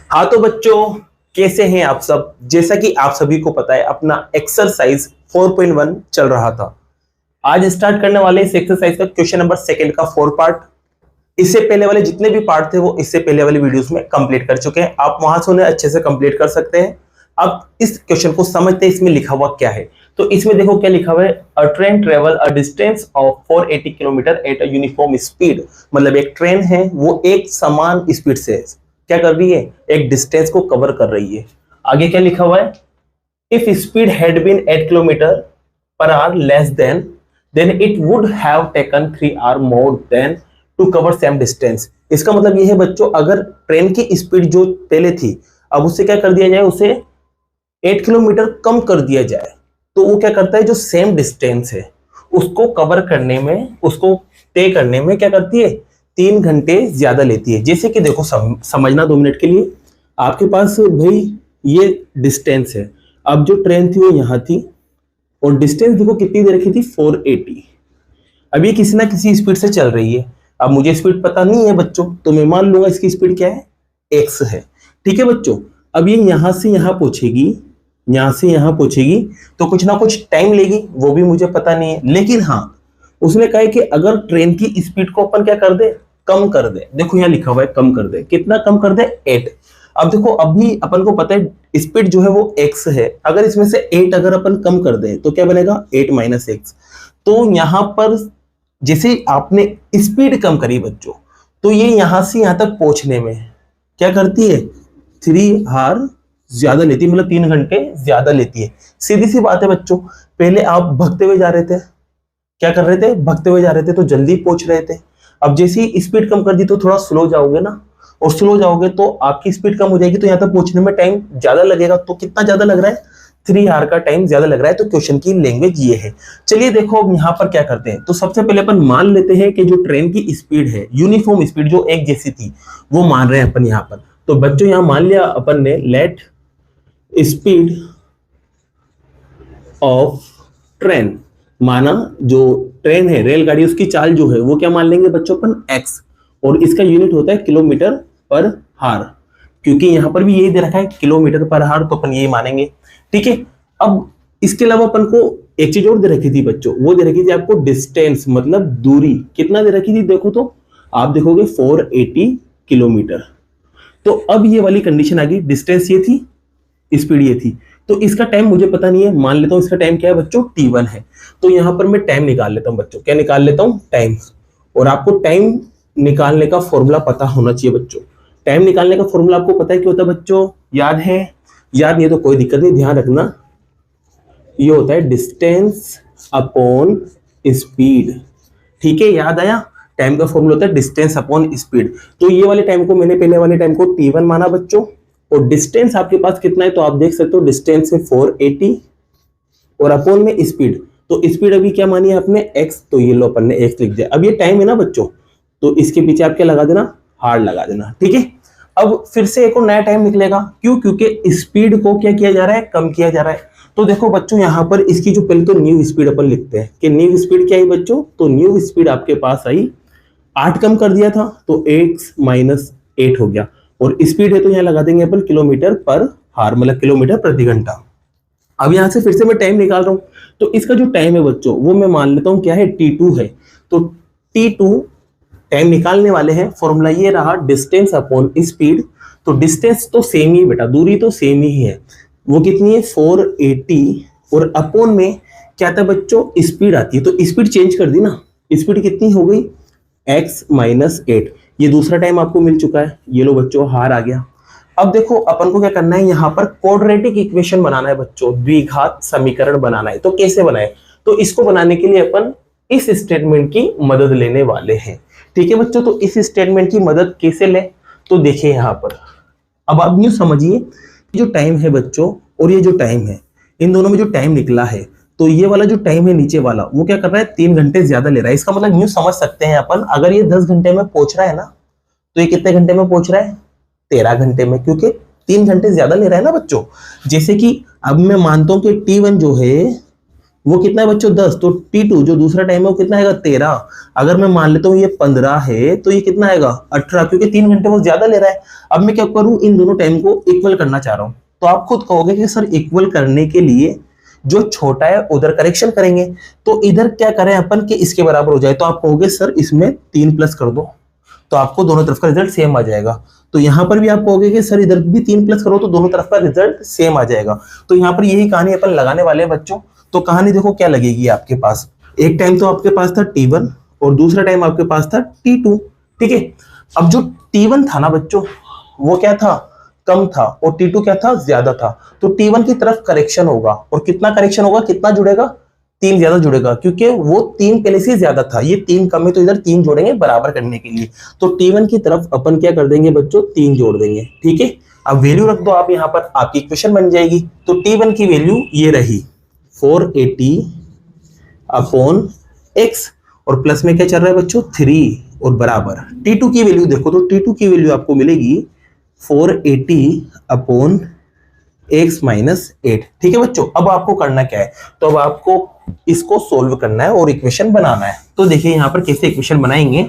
हाँ तो बच्चों, कैसे हैं आप सब। जैसा कि आप सभी को पता है, अपना एक्सरसाइज 4.1 चल रहा था। आज स्टार्ट करने वाले इस एक्सरसाइज का क्वेश्चन नंबर सेकंड का 4 पार्ट। इससे पहले वाले जितने भी पार्ट थे वो इससे पहले वाले वीडियोस में कंप्लीट कर चुके हैं। आप वहां से उन्हें अच्छे से कंप्लीट कर सकते हैं। अब इस क्वेश्चन को समझते हैं, इसमें लिखा हुआ क्या है। तो इसमें देखो क्या लिखा हुआ है, अ train travel a distance of 480 kilometre at a uniform speed. मतलब एक ट्रेन है, वो एक समान स्पीड से क्या कर रही है, एक डिस्टेंस को कवर कर रही है। आगे क्या लिखा हुआ है, if speed had been 8 kilometre per hour less than it would have taken 3 hour more than to cover same distance. इसका मतलब ये है बच्चों, अगर ट्रेन की स्पीड जो पहले थी, अब उससे क्या कर दिया जाए, उसे 8 किलोमीटर कम कर दिया जाए, तो वो क्या करता है, जो सेम डिस्टेंस है उसको कवर करने में, उसको तय करने में क्या करती है, 3 घंटे ज्यादा लेती है। जैसे कि देखो समझना 2 मिनट के लिए। आपके पास भाई ये डिस्टेंस है, अब जो ट्रेन थी वो यहाँ थी और डिस्टेंस देखो कितनी दे रखी थी, 480। अब ये किसी ना किसी स्पीड से चल रही है। अब मुझे स्पीड पता नहीं है बच्चों, तो मैं मान लूंगा इसकी स्पीड क्या है, एक्स है। ठीक है बच्चों, अब ये यहां से यहां पहुंचेगी, यहां से यहां पहुंचेगी, तो कुछ ना कुछ टाइम लेगी, वो भी मुझे पता नहीं है। लेकिन हाँ, उसने कहा है कि अगर ट्रेन की स्पीड को अपन क्या कर दे, कम कर दे। देखो यहाँ लिखा हुआ है कम कर दे, कितना कम कर दे, 8। अब देखो अभी अपन को पता है स्पीड जो है वो x है, अगर इसमें से 8 अगर अपन कम कर दे तो क्या बनेगा, 8 माइनस एक्स। तो यहां पर जैसे आपने स्पीड कम करी बच्चों, तो ये यहां से यहां तक पहुंचने में क्या करती है, 3 आवर ज्यादा लेती है, मतलब 3 घंटे ज्यादा लेती है। सीधी सी बात है बच्चों, पहले आप भगते हुए जा रहे थे, क्या कर रहे थे, भगते हुए जा रहे थे तो जल्दी पहुंच रहे थे। अब जैसे ही स्पीड कम कर दी तो थोड़ा स्लो जाओगे ना, और स्लो जाओगे तो आपकी स्पीड कम हो जाएगी, तो यहां तक पहुंचने में टाइम ज्यादा लगेगा। तो कितना ज्यादा लग रहा है, 3 आवर का टाइम ज्यादा लग रहा है। तो क्वेश्चन की लैंग्वेज ये है। चलिए देखो अब यहां पर क्या करते हैं। तो सबसे पहले अपन मान लेते हैं कि जो ट्रेन की स्पीड है, यूनिफॉर्म स्पीड जो एक जैसी थी, वो मान रहे हैं अपन यहां पर। तो बच्चों यहां मान लिया अपन ने, लेट स्पीड ऑफ ट्रेन, माना जो ट्रेन है, रेलगाड़ी, उसकी चाल जो है वो क्या मान लेंगे बच्चों अपन, एक्स। और इसका यूनिट होता है किलोमीटर पर हार, क्योंकि यहां पर भी यही दे रखा है किलोमीटर पर हार, तो अपन यही मानेंगे। ठीक है। अब इसके अलावा अपन को एक चीज और दे रखी थी बच्चों, वो दे रखी थी आपको डिस्टेंस, मतलब दूरी कितना दे रखी थी। देखो तो आप देखोगे 480 किलोमीटर। तो अब ये वाली कंडीशन आ गई, डिस्टेंस ये थी, स्पीड ये थी। तो इसका टाइम मुझे पता नहीं है, मान लेता हूं इसका टाइम क्या है बच्चों, t1 है। तो यहां पर मैं टाइम निकाल लेता हूं बच्चों, क्या निकाल लेता हूं, टाइम। और आपको टाइम निकालने का फॉर्मूला पता होना चाहिए बच्चों। टाइम निकालने का फॉर्मूला आपको पता है क्या होता है बच्चों, याद है, याद नहीं है तो कोई दिक्कत नहीं, ध्यान रखना। ये होता है डिस्टेंस अपॉन स्पीड। ठीक है, याद आया, टाइम का फॉर्मूला होता है डिस्टेंस अपॉन स्पीड। तो ये वाले टाइम को मैंने पहले वाले टाइम को t1 माना बच्चों, और डिस्टेंस आपके पास कितना है, तो आप देख सकते हो डिस्टेंस है 480 और अपॉन में स्पीड। तो स्पीड अभी क्या मानी है आपने, x, तो ये लो अपन ने x लिख दिया। अब ये टाइम है ना बच्चों, तो इसके पीछे आप क्या लगा देना, हार्ड लगा देना। ठीक है। अब फिर से एक और नया टाइम निकलेगा, क्यों, क्योंकि स्पीड को क्या किया जा रहा है, कम किया जा रहा है। तो देखो बच्चों यहाँ पर इसकी जो पहले तो न्यू स्पीड अपन लिखते हैं कि न्यू स्पीड क्या है बच्चों, तो न्यू स्पीड आपके पास आई, 8 कम कर दिया था तो x माइनस 8 हो गया। और स्पीड है तो यहाँ लगा देंगे अपन किलोमीटर पर हार, मतलब किलोमीटर प्रति घंटा। अब यहां से फिर से मैं टाइम निकाल रहा हूं, तो इसका जो टाइम है बच्चों वो मैं मान लेता हूं क्या है, t2 है। तो t2 टाइम निकालने वाले हैं, फॉर्मूला ये रहा डिस्टेंस अपॉन स्पीड। तो डिस्टेंस तो सेम ही बेटा, दूरी तो सेम ही है, वो कितनी है 480, और अपॉन में क्या था बच्चों, स्पीड आती है। तो स्पीड चेंज कर दी ना, स्पीड कितनी हो गई, x माइनस 8। ये दूसरा टाइम आपको मिल चुका है, ये लो बच्चों हार आ गया। अब देखो अपन को क्या करना है, यहाँ पर क्वाड्रेटिक इक्वेशन बनाना है बच्चों, द्विघात समीकरण बनाना है। तो कैसे बनाए, तो इसको बनाने के लिए अपन इस स्टेटमेंट की मदद लेने वाले हैं। ठीक है बच्चों, तो इस स्टेटमेंट की मदद कैसे ले, तो देखिए यहाँ पर, अब आप यूं समझिए, जो टाइम है बच्चों और ये जो टाइम है, इन दोनों में जो टाइम निकला है, तो ये वाला जो टाइम है नीचे वाला, वो क्या कर रहा है, 3 घंटे ज्यादा ले रहा है। इसका मतलब यूं समझ सकते हैं अपन, अगर ये 10 घंटे में पहुंच रहा है ना, तो ये कितने घंटे में पहुंच रहा है, 13 घंटे में, क्योंकि 3 घंटे ज्यादा ले रहा है ना बच्चों। जैसे कि अब मैं मानता हूं कि t1 जो है वो कितना है बच्चों 10, तो T2 जो दूसरा टाइम है वो कितना आएगा 13। अगर मैं मान लेता हूँ ये 15 है तो ये कितना आएगा 18, क्योंकि 3 घंटे वो ज्यादा ले रहा है। अब मैं क्या करूँ, इन दोनों टाइम को इक्वल करना चाह रहा हूँ। तो आप खुद कहोगे कि सर इक्वल करने के लिए जो छोटा है उधर करेक्शन करेंगे, तो इधर क्या करें अपन कि इसके बराबर हो जाए। तो आप कहोगे सर इसमें 3 प्लस कर दो, तो आपको दोनों तरफ का रिजल्ट सेम आ जाएगा। तो यहां पर भी आप कहोगे कि सर इधर भी 3 प्लस करो तो दोनों तरफ का रिजल्ट सेम आ जाएगा। तो यहाँ पर यही कहानी अपन लगाने वाले हैं बच्चों। तो कहानी देखो क्या लगेगी आपके पास, एक टाइम तो आपके पास था T1 और दूसरा टाइम आपके पास था T2, ठीक है। अब जो T1 था ना बच्चों वो क्या था, कम था, और T2 क्या था, ज्यादा था। तो T1 की तरफ करेक्शन होगा, और कितना करेक्शन होगा, कितना जुड़ेगा, 3 ज्यादा जुड़ेगा, क्योंकि वो 3 पहले से ज्यादा था, ये 3 कम है तो इधर 3 जोड़ेंगे बराबर करने के लिए। तो T1 की तरफ अपन क्या कर देंगे बच्चों, 3 जोड़ देंगे, ठीक है। अब वैल्यू रख दो आप यहाँ पर, आपकी इक्वेशन बन जाएगी। तो T1 की वैल्यू ये रही 480 अपॉन x, और प्लस में क्या चल रहा है बच्चों 3, और बराबर T2 की वैल्यू देखो, तो T2 की वैल्यू आपको मिलेगी 480 अपॉन x माइनस 8, ठीक है बच्चों। अब आपको करना क्या है, तो अब आपको इसको सोल्व करना है और इक्वेशन बनाना है। तो देखिए यहाँ पर कैसे इक्वेशन बनाएंगे।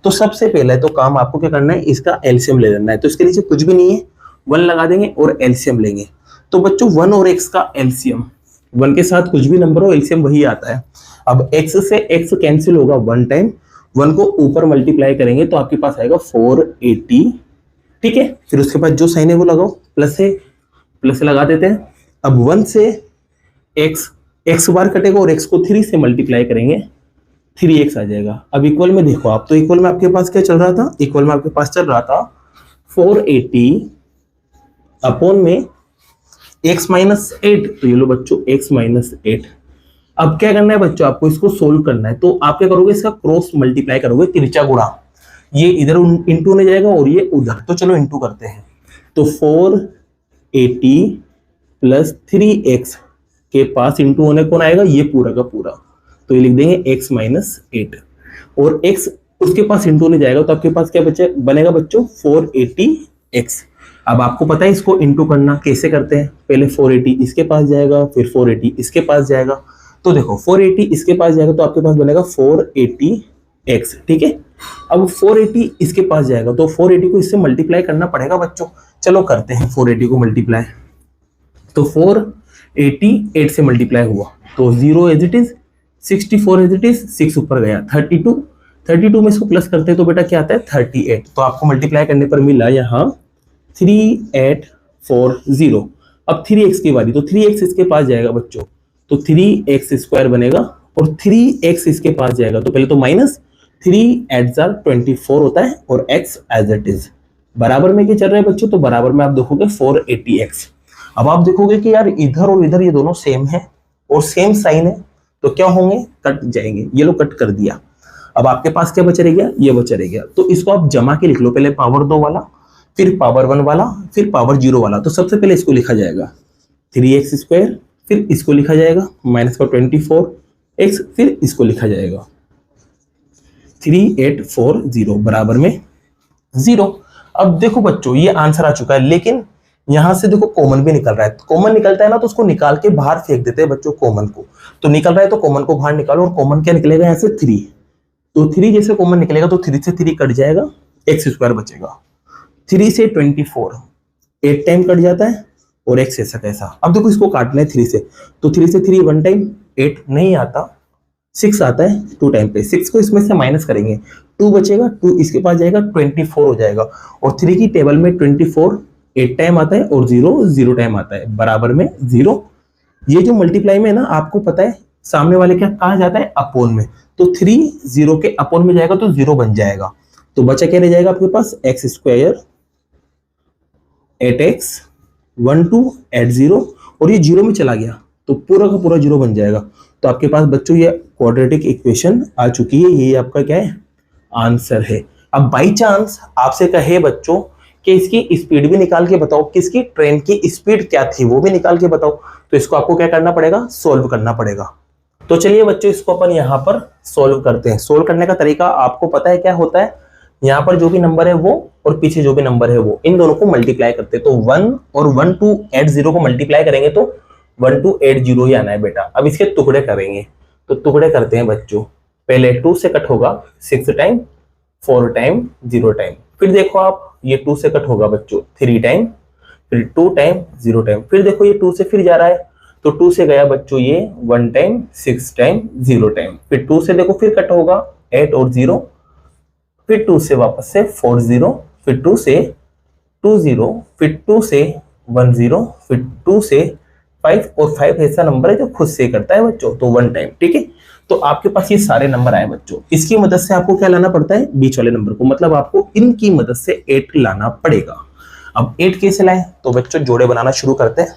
तो सबसे पहले तो काम आपको क्या करना है, इसका एलसीएम ले लेना है। तो इसके नीचे कुछ भी नहीं है, 1 लगा देंगे और एलसीएम लेंगे। तो बच्चों 1 और x का एलसीएम, 1 के साथ कुछ भी नंबर हो एलसीएम वही आता है। अब x से x कैंसिल होगा 1 टाइम, 1 को ऊपर मल्टीप्लाई करेंगे तो आपके पास आएगा 480, ठीक है। फिर उसके बाद जो साइन है वो लगाओ, प्लस है, प्लस लगा देते हैं। अब 1 से x बार कटेगा और x को 3 से मल्टीप्लाई करेंगे, 3x आ जाएगा। अब इक्वल में देखो आप, तो इक्वल में आपके पास क्या चल रहा था, इक्वल में आपके पास चल रहा था 480 अपॉन में x माइनस 8, तो ये लो बच्चों x माइनस 8। अब क्या करना है बच्चों, आपको इसको सोल्व करना है। तो आप क्या करोगे, इसका क्रॉस मल्टीप्लाई करोगे, तिरछा गुणा, ये इधर इंटू होने जाएगा और ये उधर, तो चलो इंटू करते हैं। तो 480 प्लस 3x के पास इंटू होने कौन आएगा, ये पूरा का पूरा, तो ये लिख देंगे x माइनस 8, और x उसके पास इंटू होने जाएगा तो आपके पास क्या बचे बनेगा बच्चों 480x। अब आपको पता है इसको इंटू करना कैसे करते हैं, पहले 480 इसके पास जाएगा, फिर 480 इसके पास जाएगा। तो देखो 480 इसके पास जाएगा तो आपके पास बनेगा 480x, ठीक है। अब 480 इसके पास जाएगा तो 480 को इससे मल्टीप्लाई करना पड़ेगा बच्चों। चलो करते हैं 480 को मल्टीप्लाई। तो 480 8 से मल्टीप्लाई हुआ तो 0 as it is, 64 as it is, 6 ऊपर गया 32 में इसको प्लस करते हैं तो बेटा क्या आता है 38। तो आपको मल्टीप्लाई करने पर मिला यहाँ 3840। अब 3x की बारी, तो 3x इसके पास जाएगा बच्चों, तो 3x स्क्वायर बनेगा, और 3x इसके पास जाएगा तो पहले तो माइनस 3 एट 24 होता है, और x एज इट इज। बराबर में क्या चल रहा है बच्चों, तो बराबर में आप देखोगे 480x। अब आप देखोगे कि यार इधर और इधर ये दोनों सेम है और सेम साइन है, तो क्या होंगे, कट जाएंगे। ये लो कट कर दिया। अब आपके पास क्या बचा रह गया, ये बचा रह गया। तो इसको आप जमा के लिख लो, पहले पावर 2 वाला, फिर पावर 1 वाला, फिर पावर 0 वाला। तो सबसे पहले इसको लिखा जाएगा 3x स्क्वायर, फिर इसको लिखा जाएगा माइनस का 24x, फिर इसको लिखा जाएगा 3840 बराबर में 0। अब देखो बच्चों ये आंसर आ चुका है, लेकिन यहां से देखो कॉमन भी निकल रहा है। कॉमन निकलता है ना तो उसको निकाल के बाहर फेंक देते हैं बच्चों कॉमन को। तो निकल रहा है तो कॉमन को बाहर निकालो, और कॉमन क्या निकलेगा यहाँ से 3। तो 3 जैसे कॉमन निकलेगा तो 3 से 3 कट जाएगा, x स्क्वायर बचेगा। 3 से 24 8 टाइम कट जाता है, और x ऐसा कैसा। अब देखो इसको काटना है 3 से, तो 3 से 3 1 टाइम, 8 नहीं आता, 6 आता है 2 टाइम पे। 6 को इसमें से माइनस करेंगे, 2 बचेगा, 2 इसके पास जाएगा 24 हो जाएगा। और 3 की टेबल में 24 8 टाइम आता है और 0 टाइम आता है, बराबर में 0। ये जो मल्टीप्लाई में है ना, आपको पता है सामने वाले क्या कहा जाता है, अपोन में। तो 3 0 के अपोन में जाएगा तो 0 बन जाएगा। तो बचा क्या रह जाएगा आपके पास, x स्क्वायर 8x 12 एट 0, और ये 0 में चला गया तो पूरा का पूरा 0 बन जाएगा। तो आपके पास बच्चों ये क्वाड्रेटिक इक्वेशन आ चुकी है, ये आपका क्या है, आंसर है। अब बाई चांस आपसे कहे बच्चों कि इसकी स्पीड भी निकाल के बताओ, किसकी, ट्रेन की स्पीड क्या थी वो भी निकाल के बताओ, तो इसको आपको क्या करना पड़ेगा, सोल्व करना पड़ेगा। तो चलिए बच्चों इसको अपन यहाँ पर सोल्व करते हैं। सोल्व करने का तरीका आपको पता है क्या होता है, यहाँ पर जो भी नंबर है वो और पीछे जो भी नंबर है वो, इन दोनों को मल्टीप्लाई करते हैं। तो 1 और 1 2 एट 0 को मल्टीप्लाई करेंगे तो 1280 ही आना है बेटा। अब इसके टुकड़े करेंगे, तो टुकड़े करते हैं बच्चों। पहले 2 से कट होगा 6 टाइम, 4 टाइम, 0 टाइम। फिर देखो आप, ये 2 से कट होगा बच्चों 3 टाइम, फिर 2 टाइम, 0 टाइम। फिर देखो ये 2 से फिर जा रहा है, तो 2 से गया बच्चों ये 1 टाइम, 6 टाइम, 0 टाइम। फिर 2 से देखो फिर कट होगा 8 और 0, फिर 2 से वापस से 4 0, फिर 2 से 2 0, फिर 2 से 1 0, फिर 2 से 5, और 5 ऐसा नंबर है जो खुद से करता है बच्चों, तो 1 टाइम। ठीक है, तो आपके पास ये सारे नंबर आए बच्चों। इसकी मदद से आपको क्या लाना पड़ता है, बीच वाले नंबर को, मतलब आपको इनकी मदद से 8 लाना पड़ेगा। अब 8 कैसे लाएं, तो बच्चों जोड़े बनाना शुरू करते हैं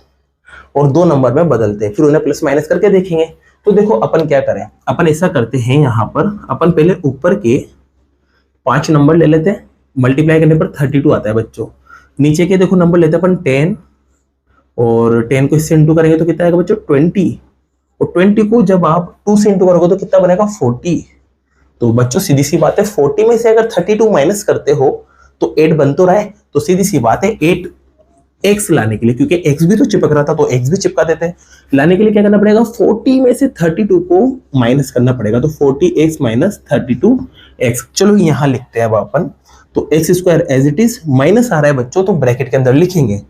और 2 नंबर में बदलते हैं, फिर उन्हें प्लस माइनस करके देखेंगे। तो देखो अपन क्या करें, अपन ऐसा करते हैं, यहाँ पर अपन पहले ऊपर के 5 नंबर ले लेते हैं, मल्टीप्लाई करने पर 32 आता है बच्चों। नीचे के देखो नंबर लेते हैं अपन 10, और 10 को इससे इंटू करेंगे तो कितना आएगा बच्चों 20, और 20 को जब आप 2 से इंटू करोगे तो कितना बनेगा 40। तो बच्चों सीधी सी बात है, 40 में से अगर 32 माइनस करते हो तो 8 बन तो रहा है, तो सीधी सी बात है 8 x लाने के लिए, क्योंकि x भी तो चिपक रहा था तो x भी चिपका देते हैं, लाने के लिए क्या करना पड़ेगा, 40 में से 32 को माइनस करना पड़ेगा, तो 40x माइनस 32x। चलो यहां लिखते हैं अब अपन, तो x square as it is, minus आ रहा है बच्चों तो ब्रैकेट के अंदर लिखेंगे।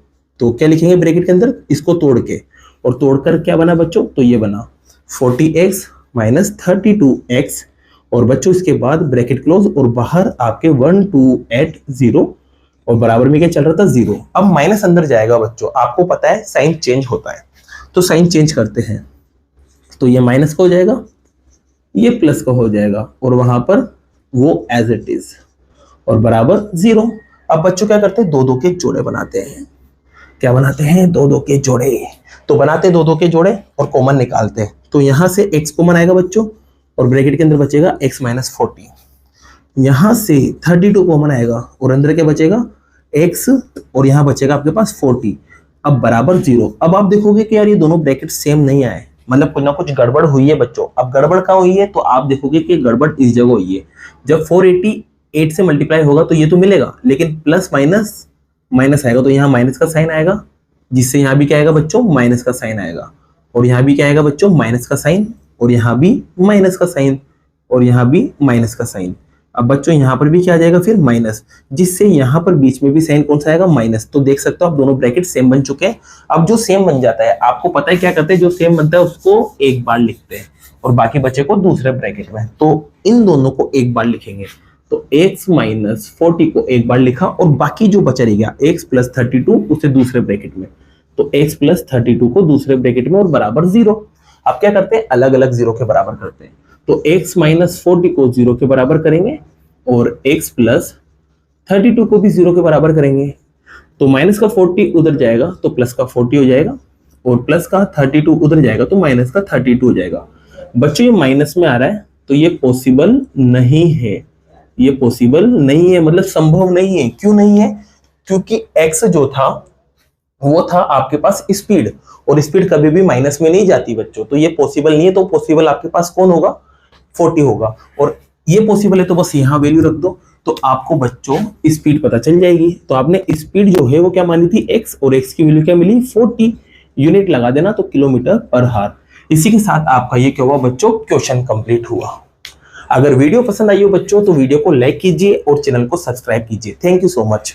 तो क्या लिखेंगे ब्रैकेट के अंदर, इसको तोड़ के, और तोड़कर क्या बना बच्चों, तो ये बना 40x माइनस 32x, और बच्चों इसके बाद ब्रैकेट क्लोज, और बाहर आपके 1280, और बराबर में क्या चल रहा था 0। अब माइनस अंदर जाएगा बच्चों, आपको पता है साइन चेंज होता है, तो साइन चेंज करते हैं, तो ये माइनस का हो जाएगा, ये प्लस का हो जाएगा, और वहां पर वो एज इट इज, और बराबर 0। अब बच्चों क्या करते हैं, 2 के जोड़े बनाते हैं। क्या बनाते हैं, 2 के जोड़े। तो बनाते हैं 2 के जोड़े और कॉमन निकालते हैं, तो यहां से x कॉमन आएगा बच्चों, और ब्रैकेट के अंदर बचेगा x माइनस 40। यहां से 32 कॉमन आएगा, और अंदर क्या बचेगा x, और यहां बचेगा आपके पास 40। अब बराबर 0। अब आप देखोगे कि यार ये दोनों ब्रैकेट सेम नहीं आए, मतलब कुछ ना कुछ गड़बड़ हुई है बच्चों। अब गड़बड़ कहाँ हुई है, तो आप देखोगे कि गड़बड़ इस जगह हुई है, जब 488 से मल्टीप्लाई होगा तो ये तो मिलेगा, लेकिन प्लस माइनस माइनस आएगा, तो यहाँ माइनस का साइन आएगा, जिससे यहाँ भी क्या आएगा बच्चों, माइनस का साइन आएगा, और यहाँ भी क्या आएगा बच्चों, माइनस का साइन, और यहाँ भी माइनस का साइन, और यहाँ भी माइनस का साइन। अब बच्चों यहाँ पर भी क्या आ जाएगा फिर माइनस, जिससे यहाँ पर बीच में भी साइन कौन सा आएगा, माइनस। तो देख सकते हो आप दोनों ब्रैकेट सेम बन चुके हैं। अब जो सेम बन जाता है, आपको पता है क्या करते हैं, जो सेम बनता है उसको एक बार लिखते हैं और बाकी बचे को दूसरे ब्रैकेट में। तो इन दोनों को एक बार लिखेंगे, तो x माइनस 40 को एक बार लिखा, और बाकी जो बचा रह गया x प्लस 32 उसे दूसरे ब्रैकेट में, तो x प्लस 32 को दूसरे ब्रैकेट में, और बराबर 0। अब क्या करते हैं, अलग अलग 0 के बराबर करते हैं, तो x माइनस 40 को 0 के बराबर करेंगे, और x प्लस 32 को भी 0 के बराबर करेंगे। तो माइनस का 40 उधर जाएगा तो प्लस का 40 हो जाएगा, और प्लस का 32 उधर जाएगा तो माइनस का 32 हो जाएगा। बच्चों ये माइनस में आ रहा है, तो ये पॉसिबल नहीं है, ये पॉसिबल नहीं है, मतलब संभव नहीं है। क्यों नहीं है, क्योंकि x जो था वो था आपके पास स्पीड, और स्पीड कभी भी माइनस में नहीं जाती बच्चों, तो ये पॉसिबल नहीं है। तो पॉसिबल आपके पास कौन होगा, 40 होगा, और ये पॉसिबल है तो बस यहाँ वैल्यू रख दो, तो आपको बच्चों स्पीड पता चल जाएगी। तो आपने स्पीड जो है वो क्या मानी थी, x, और x की वैल्यू क्या मिली 40, यूनिट लगा देना तो किलोमीटर पर हार। इसी के साथ आपका ये क्या हुआ बच्चों, क्वेश्चन कंप्लीट हुआ। अगर वीडियो पसंद आई हो बच्चों तो वीडियो को लाइक कीजिए और चैनल को सब्सक्राइब कीजिए। Thank you so much.